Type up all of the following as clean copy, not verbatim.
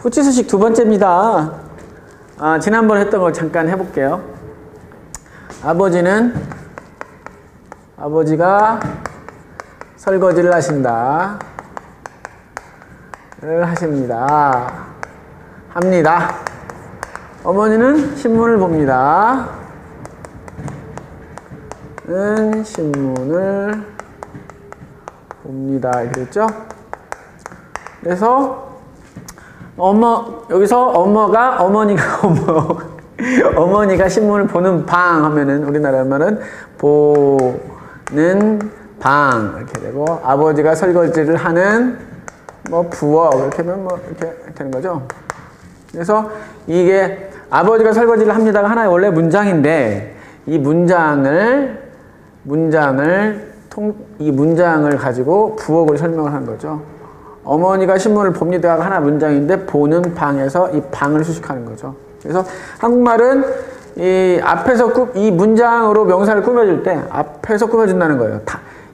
후치수식 두 번째입니다. 지난번에 했던 거 잠깐 해볼게요. 아버지가 설거지를 하신다. 합니다. 어머니는 신문을 봅니다. 신문을 봅니다. 이렇게 됐죠? 그래서 여기서 어머니가 신문을 보는 방 하면은 우리나라 말은 보는 방 이렇게 되고, 아버지가 설거지를 하는 부엌 이렇게 하면 이렇게 되는 거죠. 그래서 이게 아버지가 설거지를 합니다가 하나의 원래 문장인데, 이 문장을 가지고 부엌을 설명을 한 거죠. 어머니가 신문을 봅니다가 하나 문장인데, 보는 방에서 이 방을 수식하는 거죠. 그래서 한국말은 이 문장으로 명사를 꾸며줄 때 앞에서 꾸며준다는 거예요.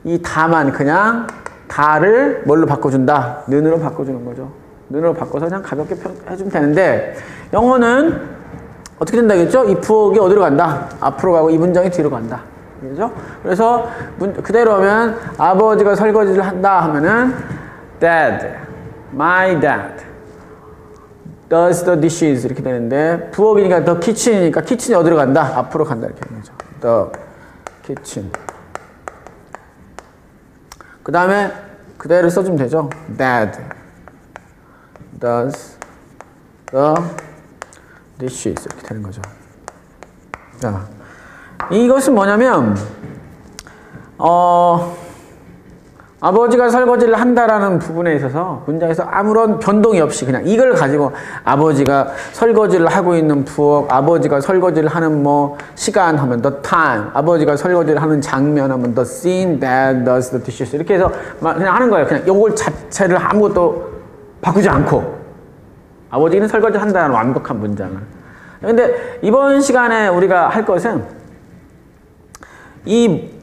이 다만 그냥 다를 뭘로 바꿔준다? 는으로 바꿔주는 거죠. 는으로 바꿔서 그냥 가볍게 해주면 되는데, 영어는 어떻게 된다겠죠? 이 부엌이 어디로 간다? 앞으로 가고 이 문장이 뒤로 간다. 그죠? 그래서 그대로 하면 아버지가 설거지를 한다 하면은 Dad, my dad does the dishes 이렇게 되는데, 부엌이니까 the kitchen이니까 키친이 어디로 간다? 앞으로 간다 이렇게 되는 거죠. The kitchen. 그 다음에 그대로 써주면 되죠. Dad does the dishes 이렇게 되는 거죠. 자, 이것은 뭐냐면 아버지가 설거지를 한다라는 부분에 있어서 문장에서 아무런 변동이 없이 그냥 이걸 가지고 아버지가 설거지를 하고 있는 부엌, 아버지가 설거지를 하는 시간 하면 the time, 아버지가 설거지를 하는 장면 하면 the scene that does the dishes 이렇게 해서 그냥 하는 거예요. 그냥 요걸 자체를 아무것도 바꾸지 않고 아버지는 설거지를 한다는 완벽한 문장을. 근데 이번 시간에 우리가 할 것은 이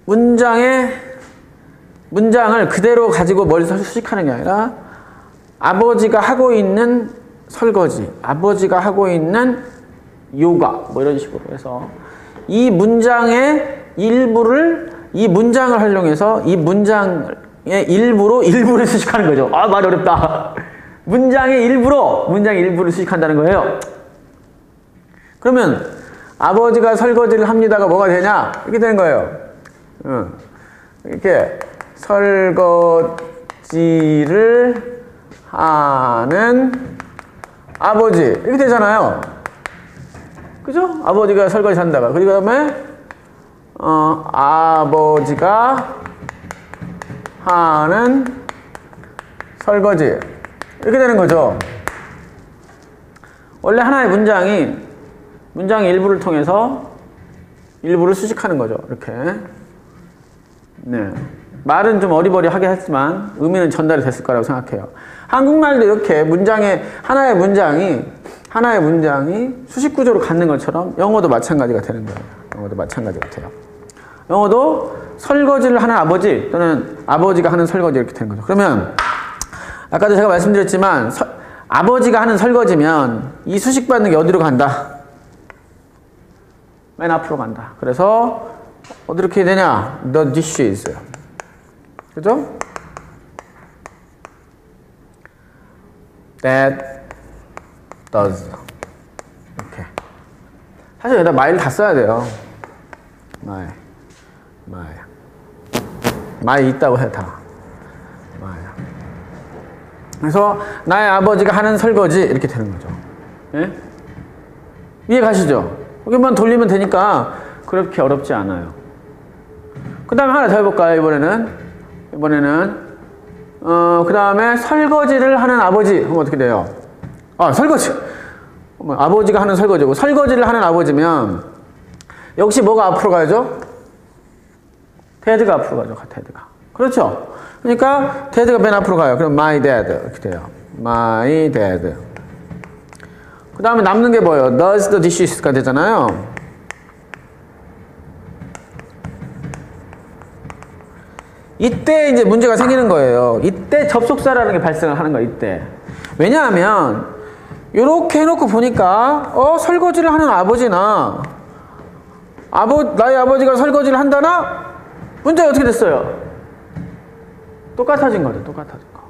문장을 그대로 가지고 머리에서 수식하는 게 아니라 아버지가 하고 있는 설거지, 아버지가 하고 있는 요가 이런 식으로 해서 이 문장의 일부를 이 문장을 활용해서 이 문장의 일부를 수식하는 거죠. 말이 어렵다. 문장의 일부를 수식한다는 거예요. 그러면 아버지가 설거지를 합니다가 뭐가 되냐? 이렇게 되는 거예요. 이렇게 설거지를 하는 아버지 이렇게 되잖아요. 그죠? 아버지가 설거지 한다가, 그 다음에 아버지가 하는 설거지 이렇게 되는 거죠. 원래 하나의 문장의 일부를 통해서 일부를 수식하는 거죠. 이렇게. 네. 말은 좀 어리버리하게 했지만 의미는 전달이 됐을 거라고 생각해요. 한국말도 이렇게 하나의 문장이 수식 구조로 갖는 것처럼 영어도 마찬가지가 되는 거예요. 영어도 마찬가지가 돼요. 영어도 설거지를 하는 아버지 또는 아버지가 하는 설거지 이렇게 되는 거죠. 그러면 아까도 제가 말씀드렸지만 아버지가 하는 설거지면 이 수식받는 게 어디로 간다? 맨 앞으로 간다. 그래서 어떻게 되냐? The dishes. 그죠? That does. 이렇게. 사실 여기다 my를 다 써야 돼요. my 있다고 해 다. my. 그래서 나의 아버지가 하는 설거지 이렇게 되는 거죠. 예? 이해 가시죠? 여기만 돌리면 되니까 그렇게 어렵지 않아요. 그 다음에 하나 더 해볼까요? 이번에는 그 다음에 설거지를 하는 아버지 하면 어떻게 돼요? 설거지. 아버지가 하는 설거지고, 설거지를 하는 아버지면 역시 뭐가 앞으로 가야죠? 데드가 앞으로 가죠. 데드가. 그렇죠? 그러니까 데드가 맨 앞으로 가요. 그럼 my dad 이렇게 돼요. my dad. 그 다음에 남는 게 뭐예요? does the dishes가 되잖아요. 이때 이제 문제가 생기는 거예요. 이때 접속사라는 게 발생을 하는 거예요. 이때. 왜냐하면 이렇게 해놓고 보니까 설거지를 하는 아버지나 나의 아버지가 설거지를 한다나 문제가 어떻게 됐어요? 똑같아진 거죠. 똑같아진 거.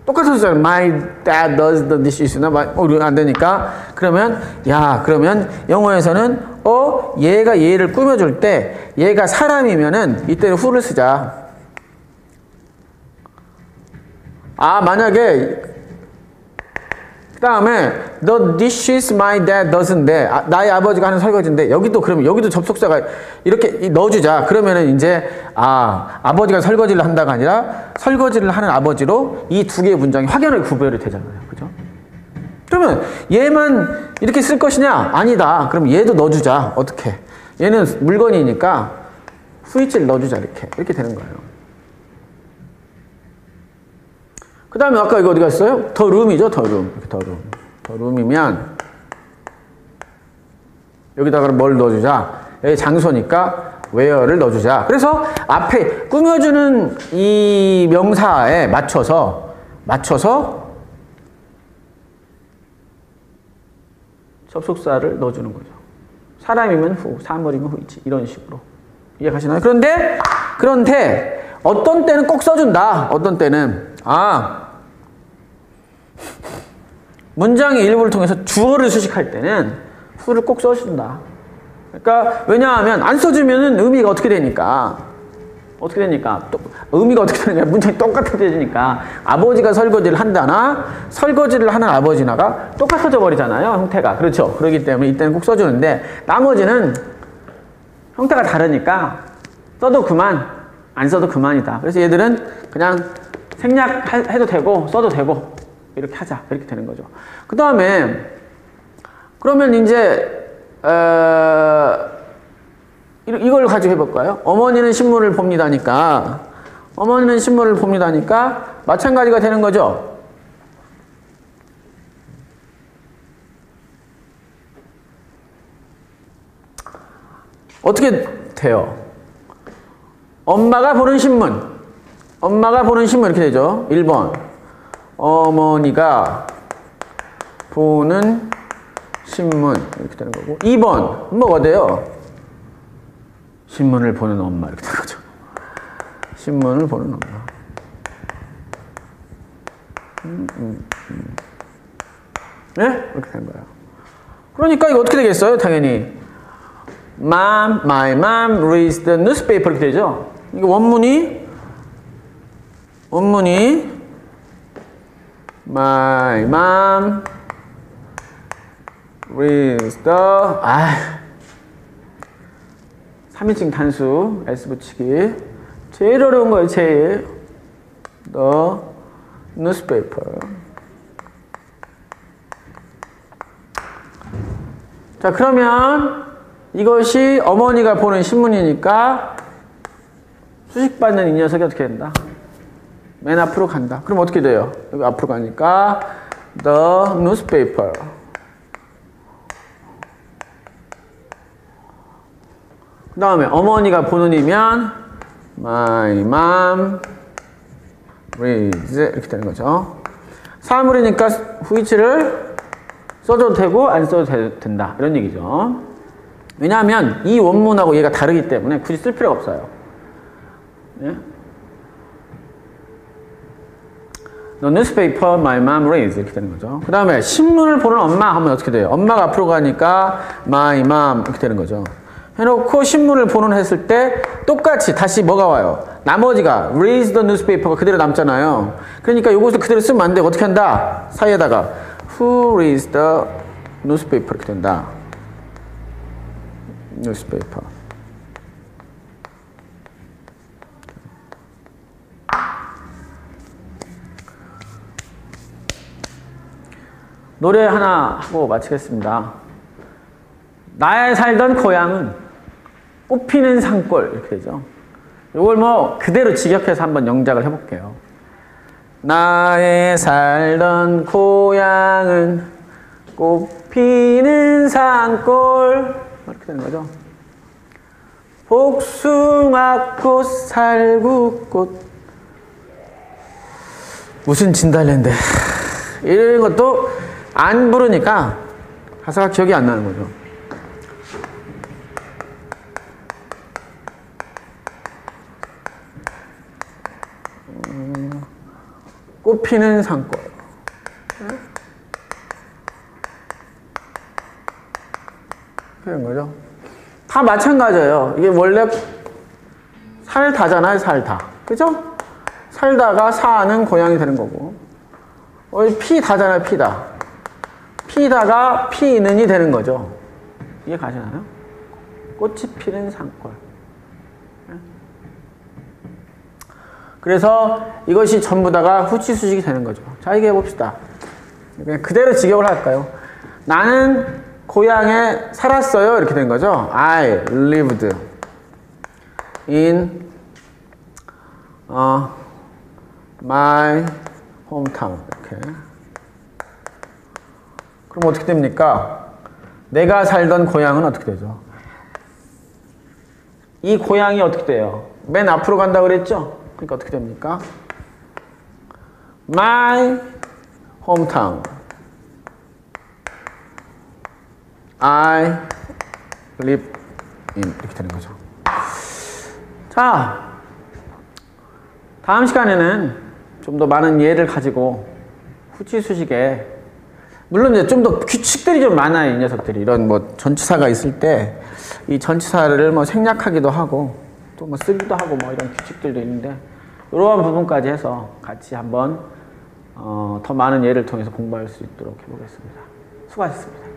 똑같아졌잖아요. My dad does the dishes. 안 되니까. 그러면 영어에서는 얘가 얘를 꾸며줄 때 얘가 사람이면은 이때는 who를 쓰자. 만약에 그 다음에 the dishes my dad doesn't 나의 아버지가 하는 설거지인데 그러면 여기도 접속사가 이렇게 넣어주자. 그러면은 이제 아버지가 설거지를 한다가 아니라 설거지를 하는 아버지로 이 두 개의 문장이 확연하게 구별이 되잖아요. 그죠? 그러면 얘만 이렇게 쓸 것이냐? 아니다. 그럼 얘도 넣어주자. 어떻게? 얘는 물건이니까 후이치를 넣어주자. 이렇게 되는 거예요. 그 다음에 아까 이거 어디 갔어요? 더 룸이죠, 더 룸. 더 룸이면 여기다가 뭘 넣어주자? 여기 장소니까 where를 넣어주자. 그래서 앞에 꾸며주는 이 명사에 맞춰서 접속사를 넣어주는 거죠. 사람이면 who, 사물이면 who이지. 이런 식으로. 이해가시나요? 그런데 어떤 때는 꼭 써준다. 어떤 때는 문장의 일부를 통해서 주어를 수식할 때는 who를 꼭 써준다. 그러니까 왜냐하면 안 써주면은 의미가 어떻게 되니까 의미가 어떻게 되느냐 문장이 똑같아지니까 아버지가 설거지를 한다나 설거지를 하는 아버지나가 똑같아져 버리잖아요. 형태가. 그렇죠. 그렇기 때문에 이때는 꼭 써주는데 나머지는 형태가 다르니까 써도 그만 안 써도 그만이다. 그래서 얘들은 그냥 생략해도 되고 써도 되고 이렇게 하자. 이렇게 되는 거죠. 그 다음에 그러면 이제 이걸 가지고 해볼까요? 어머니는 신문을 봅니다니까 마찬가지가 되는 거죠. 어떻게 돼요? 엄마가 보는 신문 이렇게 되죠. 1번 어머니가 보는 신문 이렇게 되는 거고 2번 뭐가 돼요? 신문을 보는 엄마 이렇게 되는 거죠. 신문을 보는 엄마. 네? 이렇게 되는 거예요. 그러니까 이거 어떻게 되겠어요? 당연히 my mom reads the newspaper 이렇게 되죠. 이거 원문이 my mom reads the 3인칭 단수 S 붙이기 제일 어려운 거예요. 제일 the newspaper. 자 그러면 이것이 어머니가 보는 신문이니까 수식받는 이 녀석이 어떻게 된다? 맨 앞으로 간다. 그럼 어떻게 돼요? 여기 앞으로 가니까 the newspaper. 그 다음에 어머니가 보는 이면 my mom reads 이렇게 되는 거죠. 사물이니까 which를 써도 되고 안 써도 된다. 이런 얘기죠. 왜냐하면 이 원문하고 얘가 다르기 때문에 굳이 쓸 필요가 없어요. 예? The newspaper my mom reads 이렇게 되는 거죠. 그 다음에 신문을 보는 엄마 하면 어떻게 돼요? 엄마가 앞으로 가니까 my mom 이렇게 되는 거죠. 해놓고 신문을 보는 했을 때 똑같이 다시 뭐가 와요? 나머지가 reads the newspaper가 그대로 남잖아요. 그러니까 이것을 그대로 쓰면 안 되고 어떻게 한다? 사이에다가 who reads the newspaper 이렇게 된다. newspaper. 노래 하나 하고 마치겠습니다. 나의 살던 고향은 꽃피는 산골 이렇게 되죠. 이걸 뭐 그대로 직역해서 한번 영작을 해볼게요. 나의 살던 고향은 꽃피는 산골 이렇게 되는 거죠. 복숭아꽃 살구꽃 무슨 진달래인데 이런 것도 안 부르니까 가사가 기억이 안 나는 거죠. 꽃피는 산골. 그런 거죠. 다 마찬가지예요. 이게 원래 살다잖아요, 살다. 그죠? 살다가 사는 고양이 되는 거고. 피다잖아요, 피다. 피다가 피는이 되는 거죠. 이해 가시나요? 꽃이 피는 산골. 그래서 이것이 전부 다가 후치수식이 되는 거죠. 자, 얘기해 봅시다. 그냥 그대로 직역을 할까요? 나는 고향에 살았어요. 이렇게 된 거죠. I lived in my hometown. 이렇게. 그럼 어떻게 됩니까? 내가 살던 고향은 어떻게 되죠? 이 고향이 어떻게 돼요? 맨 앞으로 간다고 그랬죠? 그러니까 어떻게 됩니까? My hometown. I live in. 이렇게 되는 거죠. 자, 다음 시간에는 좀 더 많은 예를 가지고 후치수식에 물론 이제 좀 더 규칙들이 좀 많아요. 이 녀석들이 이런 뭐 전치사가 있을 때 이 전치사를 뭐 생략하기도 하고 또 뭐 쓰기도 하고 뭐 이런 규칙들도 있는데 이러한 부분까지 해서 같이 한번 더 많은 예를 통해서 공부할 수 있도록 해보겠습니다. 수고하셨습니다.